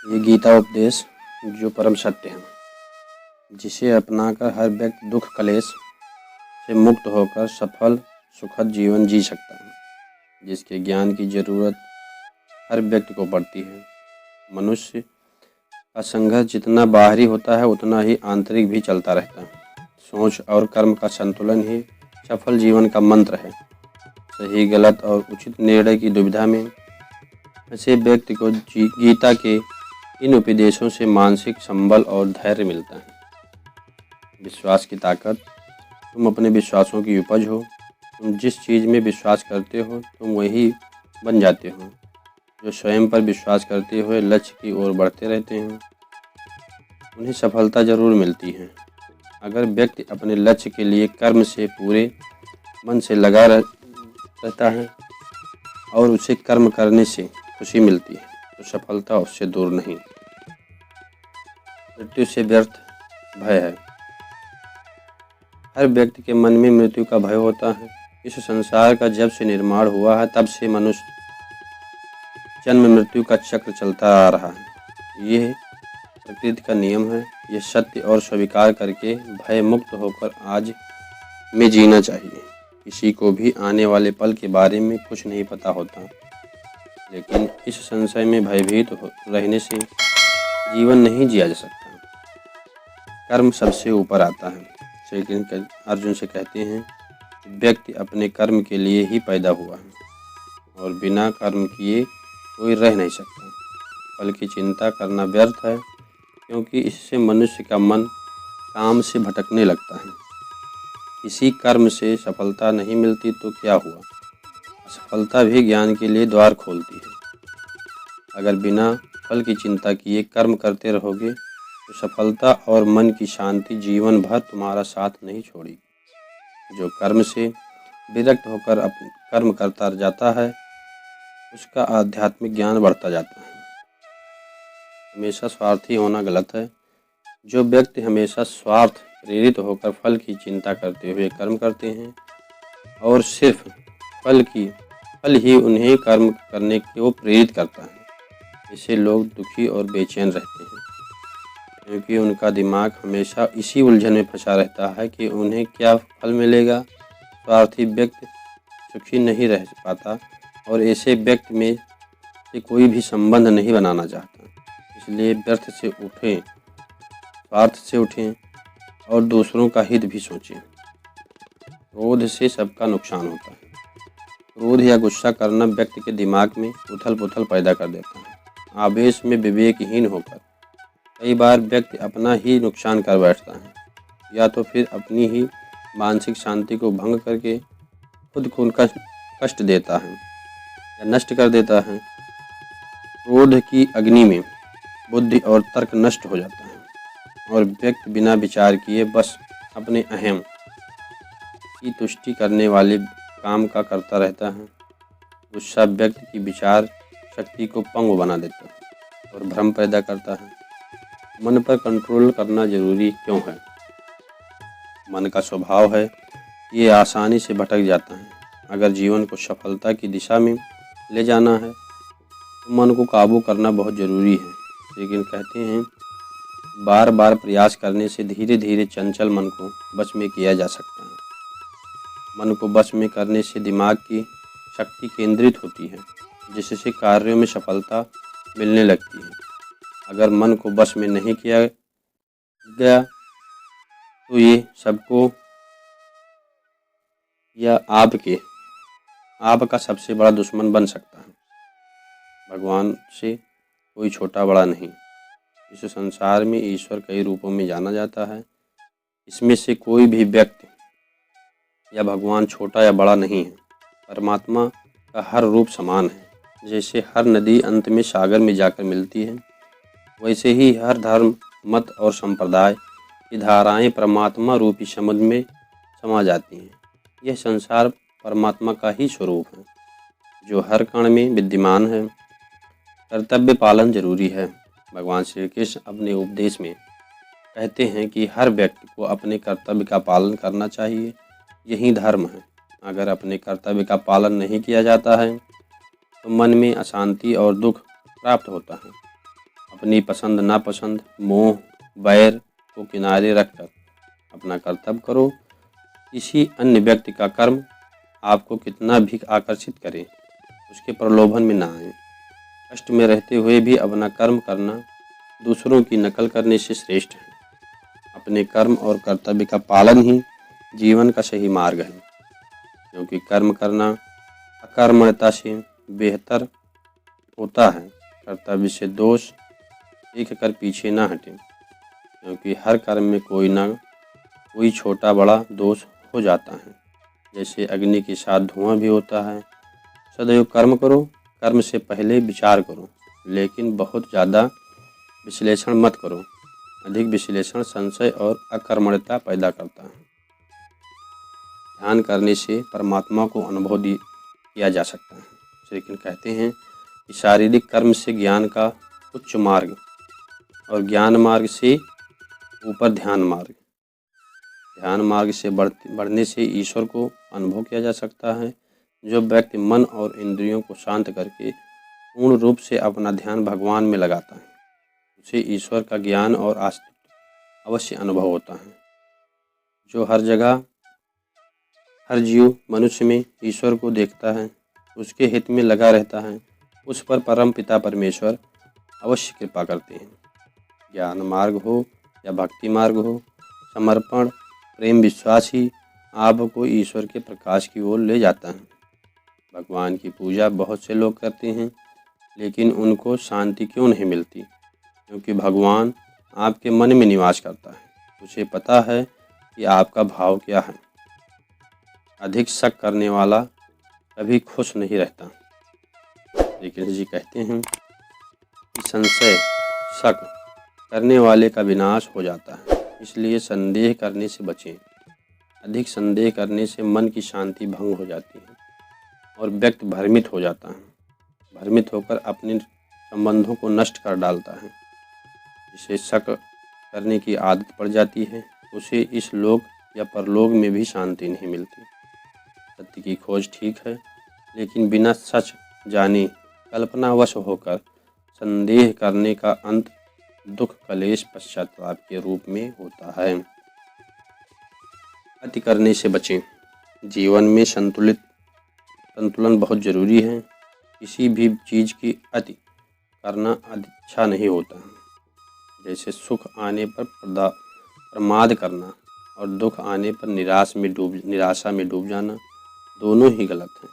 ये गीता उपदेश जो परम सत्य है, जिसे अपनाकर हर व्यक्ति दुख कलेश से मुक्त होकर सफल सुखद जीवन जी सकता है, जिसके ज्ञान की जरूरत हर व्यक्ति को पड़ती है। मनुष्य का संघर्ष जितना बाहरी होता है उतना ही आंतरिक भी चलता रहता है। सोच और कर्म का संतुलन ही सफल जीवन का मंत्र है। सही गलत और उचित निर्णय की दुविधा में ऐसे व्यक्ति को गीता के इन उपदेशों से मानसिक संबल और धैर्य मिलता है। विश्वास की ताकत। तुम अपने विश्वासों की उपज हो। तुम जिस चीज़ में विश्वास करते हो तुम वही बन जाते हो। जो स्वयं पर विश्वास करते हुए लक्ष्य की ओर बढ़ते रहते हैं उन्हें सफलता जरूर मिलती है। अगर व्यक्ति अपने लक्ष्य के लिए कर्म से पूरे मन से लगा रहता है और उसे कर्म करने से खुशी मिलती है तो सफलता उससे दूर नहीं। मृत्यु से व्यर्थ भय है। हर व्यक्ति के मन में मृत्यु का भय होता है। इस संसार का जब से निर्माण हुआ है तब से मनुष्य जन्म मृत्यु का चक्र चलता आ रहा है। यह प्रकृति का नियम है। यह सत्य और स्वीकार करके भय मुक्त होकर आज में जीना चाहिए। किसी को भी आने वाले पल के बारे में कुछ नहीं पता होता, लेकिन इस संशय में भयभीत रहने से जीवन नहीं जिया जा सकता। कर्म सबसे ऊपर आता है। श्री कृष्ण अर्जुन से कहते हैं व्यक्ति अपने कर्म के लिए ही पैदा हुआ है और बिना कर्म किए कोई रह नहीं सकता। फल की चिंता करना व्यर्थ है, क्योंकि इससे मनुष्य का मन काम से भटकने लगता है। किसी कर्म से सफलता नहीं मिलती तो क्या हुआ, असफलता भी ज्ञान के लिए द्वार खोलती है। अगर बिना फल की चिंता किए कर्म करते रहोगे तो सफलता और मन की शांति जीवन भर तुम्हारा साथ नहीं छोड़ेगी। जो कर्म से विरक्त होकर अपने कर्म करता जाता है उसका आध्यात्मिक ज्ञान बढ़ता जाता है। हमेशा स्वार्थी होना गलत है। जो व्यक्ति हमेशा स्वार्थ प्रेरित होकर फल की चिंता करते हुए कर्म करते हैं और सिर्फ फल ही उन्हें कर्म करने को प्रेरित करता है, इससे लोग दुखी और बेचैन रहते हैं, क्योंकि उनका दिमाग हमेशा इसी उलझन में फंसा रहता है कि उन्हें क्या फल मिलेगा। स्वार्थी व्यक्ति सुखी नहीं रह पाता और ऐसे व्यक्ति में से कोई भी संबंध नहीं बनाना चाहता। इसलिए व्यर्थ से उठें, स्वार्थ से उठें और दूसरों का हित भी सोचें। क्रोध से सबका नुकसान होता है। क्रोध या गुस्सा करना व्यक्ति के दिमाग में उथल पुथल पैदा कर देता है। आवेश में विवेकहीन होकर कई बार व्यक्ति अपना ही नुकसान कर बैठता है, या तो फिर अपनी ही मानसिक शांति को भंग करके खुद को उनका कष्ट देता है या नष्ट कर देता है। क्रोध की अग्नि में बुद्धि और तर्क नष्ट हो जाता है और व्यक्ति बिना विचार किए बस अपने अहम की तुष्टि करने वाले काम का करता रहता है। गुस्सा व्यक्ति की विचार शक्ति को पंगु बना देता है और भ्रम पैदा करता है। मन पर कंट्रोल करना जरूरी क्यों है? मन का स्वभाव है, ये आसानी से भटक जाता है। अगर जीवन को सफलता की दिशा में ले जाना है तो मन को काबू करना बहुत ज़रूरी है। लेकिन कहते हैं बार बार प्रयास करने से धीरे धीरे चंचल मन को वश में किया जा सकता है। मन को वश में करने से दिमाग की शक्ति केंद्रित होती है, जिससे कार्यों में सफलता मिलने लगती है। अगर मन को वश में नहीं किया गया तो ये सबको या आपका सबसे बड़ा दुश्मन बन सकता है। भगवान से कोई छोटा बड़ा नहीं। इस संसार में ईश्वर कई रूपों में जाना जाता है। इसमें से कोई भी व्यक्ति या भगवान छोटा या बड़ा नहीं है। परमात्मा का हर रूप समान है। जैसे हर नदी अंत में सागर में जाकर मिलती है, वैसे ही हर धर्म मत और संप्रदाय की धाराएं परमात्मा रूपी समुद्र में समा जाती हैं। यह संसार परमात्मा का ही स्वरूप है जो हर कण में विद्यमान है। कर्तव्य पालन जरूरी है। भगवान श्री कृष्ण अपने उपदेश में कहते हैं कि हर व्यक्ति को अपने कर्तव्य का पालन करना चाहिए। यही धर्म है। अगर अपने कर्तव्य का पालन नहीं किया जाता है तो मन में अशांति और दुख प्राप्त होता है। अपनी पसंद नापसंद, मोह, बैर को किनारे रखकर अपना कर्तव्य करो। किसी अन्य व्यक्ति का कर्म आपको कितना भी आकर्षित करे, उसके प्रलोभन में ना आए। कष्ट में रहते हुए भी अपना कर्म करना दूसरों की नकल करने से श्रेष्ठ है। अपने कर्म और कर्तव्य का पालन ही जीवन का सही मार्ग है, क्योंकि कर्म करना अकर्मण्यता से बेहतर होता है। कर्तव्य से दोष देख कर पीछे ना हटें, क्योंकि हर कर्म में कोई ना कोई छोटा बड़ा दोष हो जाता है। जैसे अग्नि के साथ धुआं भी होता है। सदैव कर्म करो, कर्म से पहले विचार करो, लेकिन बहुत ज़्यादा विश्लेषण मत करो। अधिक विश्लेषण संशय और अकर्मण्यता पैदा करता है। ध्यान करने से परमात्मा को अनुभव किया जा सकता है। श्री कृष्ण कहते हैं कि शारीरिक कर्म से ज्ञान का उच्च मार्ग और ज्ञान मार्ग से ऊपर ध्यान मार्ग। ध्यान मार्ग से बढ़ने से ईश्वर को अनुभव किया जा सकता है। जो व्यक्ति मन और इंद्रियों को शांत करके पूर्ण रूप से अपना ध्यान भगवान में लगाता है, उसे ईश्वर का ज्ञान और अस्तित्व अवश्य अनुभव होता है। जो हर जगह हर जीव मनुष्य में ईश्वर को देखता है, उसके हित में लगा रहता है, उस पर परम पिता परमेश्वर अवश्य कृपा करते हैं। ज्ञान मार्ग हो या भक्ति मार्ग हो, समर्पण प्रेम विश्वास ही आपको ईश्वर के प्रकाश की ओर ले जाता है। भगवान की पूजा बहुत से लोग करते हैं, लेकिन उनको शांति क्यों नहीं मिलती? क्योंकि भगवान आपके मन में निवास करता है। उसे पता है कि आपका भाव क्या है। अधिक शक करने वाला कभी खुश नहीं रहता। श्री कृष्ण जी कहते हैं कि संशय शक करने वाले का विनाश हो जाता है, इसलिए संदेह करने से बचें। अधिक संदेह करने से मन की शांति भंग हो जाती है और व्यक्ति भ्रमित हो जाता है। भ्रमित होकर अपने संबंधों को नष्ट कर डालता है। जिसे शक करने की आदत पड़ जाती है, उसे इस लोक या परलोक में भी शांति नहीं मिलती। सत्य की खोज ठीक है, लेकिन बिना सच जाने कल्पनावश होकर संदेह करने का अंत दुख कलेश पश्चाताप के रूप में होता है। अति करने से बचें। जीवन में संतुलन बहुत जरूरी है। किसी भी चीज़ की अति करना अच्छा नहीं होता है। जैसे सुख आने पर प्रमाद करना और दुख आने पर निराशा में डूब जाना, दोनों ही गलत हैं।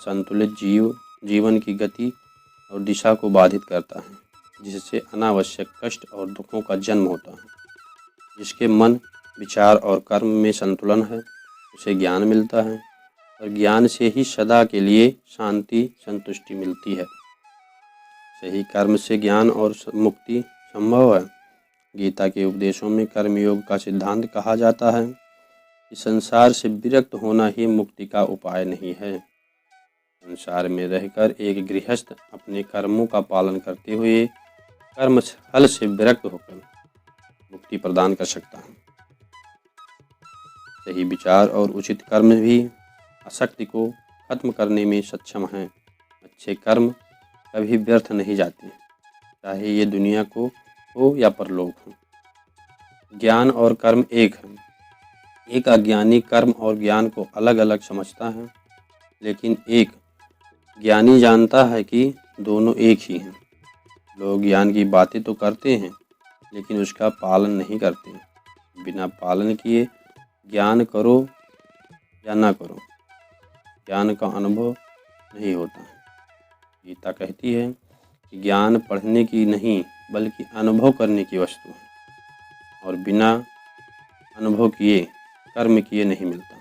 संतुलित जीवन की गति और दिशा को बाधित करता है, जिससे अनावश्यक कष्ट और दुखों का जन्म होता है। जिसके मन, विचार और कर्म में संतुलन है, उसे ज्ञान मिलता है और ज्ञान से ही सदा के लिए शांति संतुष्टि मिलती है। सही कर्म से ज्ञान और मुक्ति संभव है। गीता के उपदेशों में कर्मयोग का सिद्धांत कहा जाता है कि संसार से विरक्त होना ही मुक्ति का उपाय नहीं है। संसार में रहकर एक गृहस्थ अपने कर्मों का पालन करते हुए कर्म फल से विरक्त होकर मुक्ति प्रदान कर सकता है। सही विचार और उचित कर्म भी आसक्ति को खत्म करने में सक्षम हैं। अच्छे कर्म कभी व्यर्थ नहीं जाते, चाहे ये दुनिया को हो या परलोक हो। ज्ञान और कर्म एक है। एक अज्ञानी कर्म और ज्ञान को अलग अलग समझता है, लेकिन एक ज्ञानी जानता है कि दोनों एक ही हैं। लोग ज्ञान की बातें तो करते हैं, लेकिन उसका पालन नहीं करते। बिना पालन किए ज्ञान करो या ना करो, ज्ञान का अनुभव नहीं होता। गीता कहती है कि ज्ञान पढ़ने की नहीं बल्कि अनुभव करने की वस्तु है, और बिना अनुभव किए कर्म किए नहीं मिलता।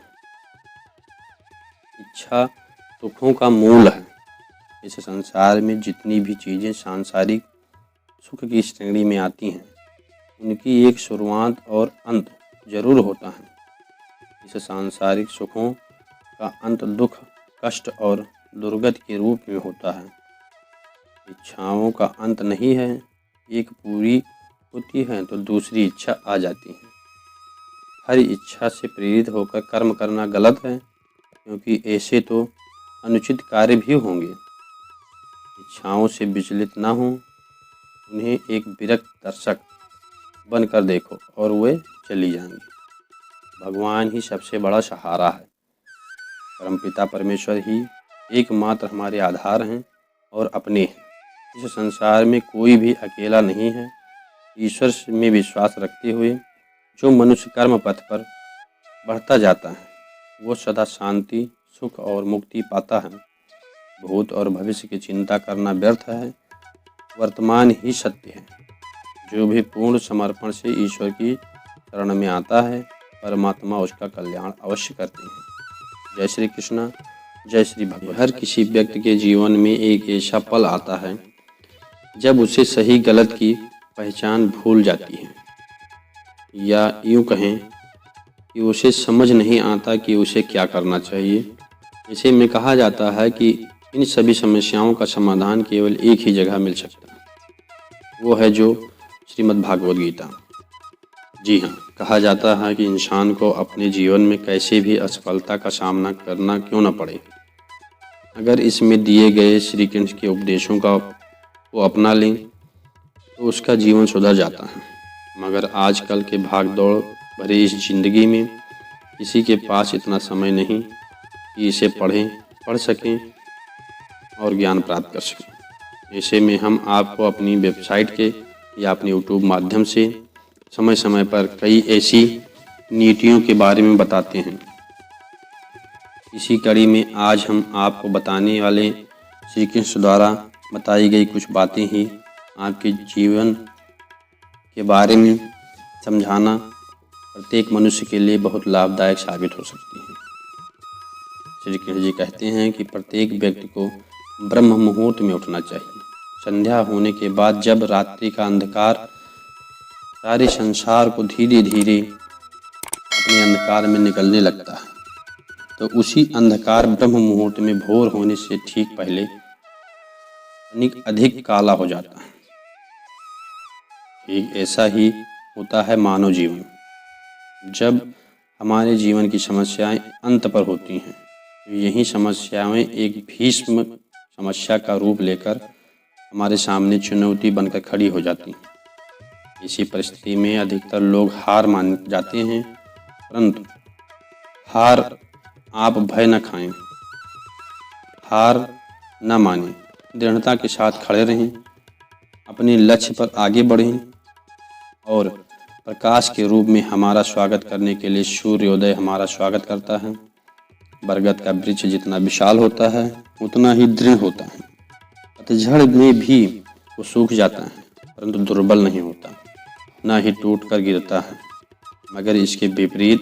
इच्छा सुखों का मूल है। इस संसार में जितनी भी चीज़ें सांसारिक सुख की श्रेणी में आती हैं, उनकी एक शुरुआत और अंत जरूर होता है। इस सांसारिक सुखों का अंत दुख, कष्ट और दुर्गति के रूप में होता है। इच्छाओं का अंत नहीं है। एक पूरी होती है तो दूसरी इच्छा आ जाती है। हर इच्छा से प्रेरित होकर कर्म करना गलत है, क्योंकि ऐसे तो अनुचित कार्य भी होंगे। इच्छाओं से विचलित ना हो, उन्हें एक विरक्त दर्शक बनकर देखो और वे चली जाएंगी। भगवान ही सबसे बड़ा सहारा है। परमपिता परमेश्वर ही एकमात्र हमारे आधार हैं और अपने हैं। इस संसार में कोई भी अकेला नहीं है। ईश्वर में विश्वास रखते हुए जो मनुष्य कर्म पथ पर बढ़ता जाता है वो सदा शांति, सुख और मुक्ति पाता है। भूत और भविष्य की चिंता करना व्यर्थ है। वर्तमान ही सत्य है। जो भी पूर्ण समर्पण से ईश्वर की शरण में आता है, परमात्मा उसका कल्याण अवश्य करते हैं। जय श्री कृष्णा, जय श्री भगवान। हर किसी व्यक्ति के जीवन में एक ऐसा पल आता है जब उसे सही गलत की पहचान भूल जाती है, या यूँ कहें कि उसे समझ नहीं आता कि उसे क्या करना चाहिए। इसे में कहा जाता है कि इन सभी समस्याओं का समाधान केवल एक ही जगह मिल सकता है, वो है जो श्रीमद् भागवत गीता। जी हाँ, कहा जाता है कि इंसान को अपने जीवन में कैसे भी असफलता का सामना करना क्यों न पड़े, अगर इसमें दिए गए श्री कृष्ण के उपदेशों का वो अपना लें तो उसका जीवन सुधर जाता है। मगर आजकल के भागदौड़ भरी इस जिंदगी में किसी के पास इतना समय नहीं कि इसे पढ़ सकें और ज्ञान प्राप्त कर सकें। ऐसे में हम आपको अपनी वेबसाइट के या अपने यूट्यूब माध्यम से समय समय पर कई ऐसी नीतियों के बारे में बताते हैं। इसी कड़ी में आज हम आपको बताने वाले श्री कृष्ण द्वारा बताई गई कुछ बातें ही आपके जीवन के बारे में समझाना प्रत्येक मनुष्य के लिए बहुत लाभदायक साबित हो सकती है। श्री कृष्ण जी कहते हैं कि प्रत्येक व्यक्ति को ब्रह्म मुहूर्त में उठना चाहिए। संध्या होने के बाद जब रात्रि का अंधकार सारे संसार को धीरे धीरे अपने अंधकार में निकलने लगता है, तो उसी अंधकार ब्रह्म मुहूर्त में भोर होने से ठीक पहले अधिक काला हो जाता है। एक ऐसा ही होता है मानव जीवन। जब हमारे जीवन की समस्याएं अंत पर होती हैं, तो यही समस्याएं एक भीष्म समस्या का रूप लेकर हमारे सामने चुनौती बनकर खड़ी हो जाती हैं। इसी परिस्थिति में अधिकतर लोग हार मान जाते हैं, परंतु हार आप भय न खाएं, हार न मानें, दृढ़ता के साथ खड़े रहें, अपने लक्ष्य पर आगे बढ़ें और प्रकाश के रूप में हमारा स्वागत करने के लिए सूर्योदय हमारा स्वागत करता है। बरगद का वृक्ष जितना विशाल होता है उतना ही दृढ़ होता है। पतझड़ में भी वो सूख जाता है परंतु दुर्बल नहीं होता, ना ही टूट कर गिरता है। मगर इसके विपरीत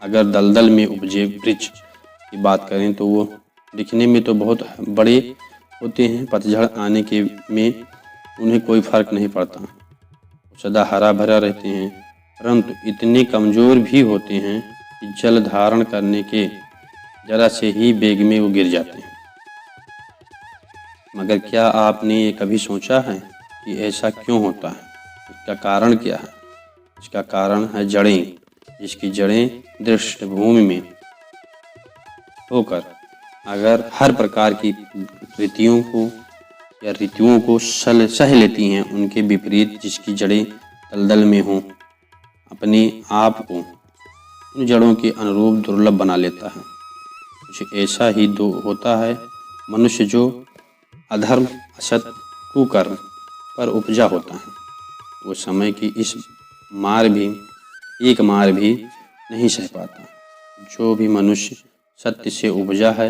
अगर दलदल में उपजे वृक्ष की बात करें तो वो दिखने में तो बहुत बड़े होते हैं, पतझड़ आने के में उन्हें कोई फर्क नहीं पड़ता, सदा हरा भरा रहते हैं, परंतु इतने कमज़ोर भी होते हैं कि जल धारण करने के जरा से ही वेग में वो गिर जाते हैं। मगर क्या आपने ये कभी सोचा है कि ऐसा क्यों होता है? इसका कारण क्या है? इसका कारण है जड़ें, जिसकी जड़ें दृष्ट भूमि में होकर अगर हर प्रकार की ऋतुओं को या ऋतुओं को सह लेती हैं, उनके विपरीत जिसकी जड़ें दलदल में हों अपने आप को उन जड़ों के अनुरूप दुर्लभ बना लेता है। कुछ ऐसा ही होता है मनुष्य जो अधर्म, असत, कुकर्म पर उपजा होता है। वो समय की इस मार भी नहीं सह पाता। जो भी मनुष्य सत्य से उपजा है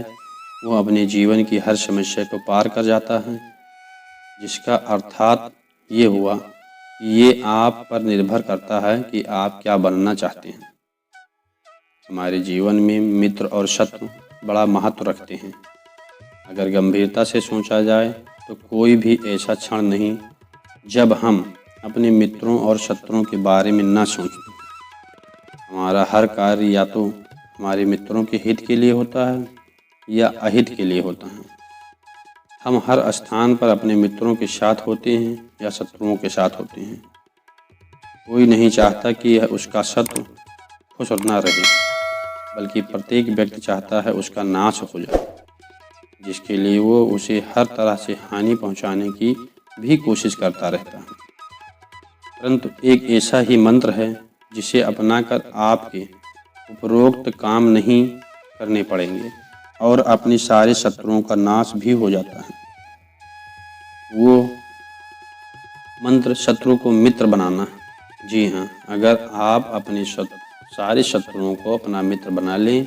वो अपने जीवन की हर समस्या को पार कर जाता है, जिसका अर्थात ये हुआ कि ये आप पर निर्भर करता है कि आप क्या बनना चाहते हैं। हमारे जीवन में मित्र और शत्रु बड़ा महत्व रखते हैं। अगर गंभीरता से सोचा जाए तो कोई भी ऐसा क्षण नहीं जब हम अपने मित्रों और शत्रुओं के बारे में न सोचें। हमारा हर कार्य या तो हमारे मित्रों के हित के लिए होता है या अहित के लिए होता है। हम हर स्थान पर अपने मित्रों के साथ होते हैं या शत्रुओं के साथ होते हैं। कोई नहीं चाहता कि उसका शत्रु खुश ना रहे, बल्कि प्रत्येक व्यक्ति चाहता है उसका नाश हो जाए, जिसके लिए वो उसे हर तरह से हानि पहुंचाने की भी कोशिश करता रहता है, परंतु एक ऐसा ही मंत्र है जिसे अपनाकर आपके उपरोक्त काम नहीं करने पड़ेंगे और अपने सारे शत्रुओं का नाश भी हो जाता है। वो मंत्र शत्रु को मित्र बनाना है। जी हाँ, अगर आप अपने सारे शत्रुओं को अपना मित्र बना लें,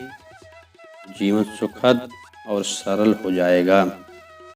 जीवन सुखद और सरल हो जाएगा।